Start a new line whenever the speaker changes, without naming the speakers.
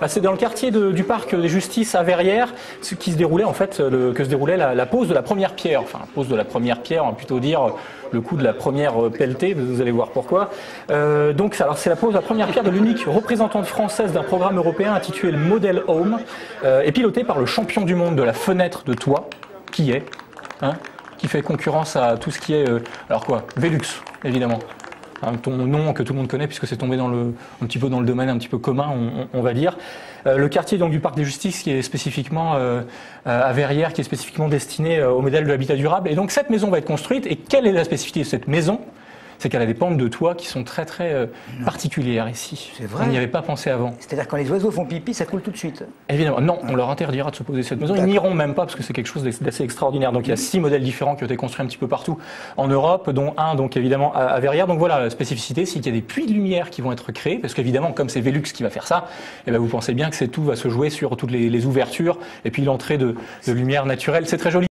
c'est dans le quartier du parc des Justices à Verrières, ce qui se déroulait en fait, que se déroulait la pose de la première pierre. Enfin, pose de la première pierre, on va plutôt dire le coup de la première pelletée, vous allez voir pourquoi. Alors c'est la pose de la première pierre de l'unique représentante française d'un programme européen intitulé le Model Home, et piloté par le champion du monde de la fenêtre de toit, qui est, qui fait concurrence à tout ce qui est, alors quoi, Velux, évidemment. Ton nom que tout le monde connaît puisque c'est tombé un petit peu dans le domaine un petit peu commun, on va dire. Le quartier donc du parc des Justices qui est spécifiquement à Verrières, qui est spécifiquement destiné au modèle de l'habitat durable. Et donc cette maison va être construite. Et quelle est la spécificité de cette maison? C'est qu'elle a des pentes de toit qui sont très très particulières ici.
C'est vrai.
On n'y avait pas pensé avant.
C'est-à-dire quand les oiseaux font pipi, ça coule tout de suite.
Évidemment, non, on leur interdira de se poser cette maison. Ils n'iront même pas parce que c'est quelque chose d'assez extraordinaire. Donc il y a 6 modèles différents qui ont été construits un petit peu partout en Europe, dont un donc évidemment à Verrières. Donc voilà, la spécificité, c'est qu'il y a des puits de lumière qui vont être créés, parce qu'évidemment, comme c'est Velux qui va faire ça, et vous pensez bien que tout va se jouer sur toutes les ouvertures et puis l'entrée de lumière naturelle. C'est très joli.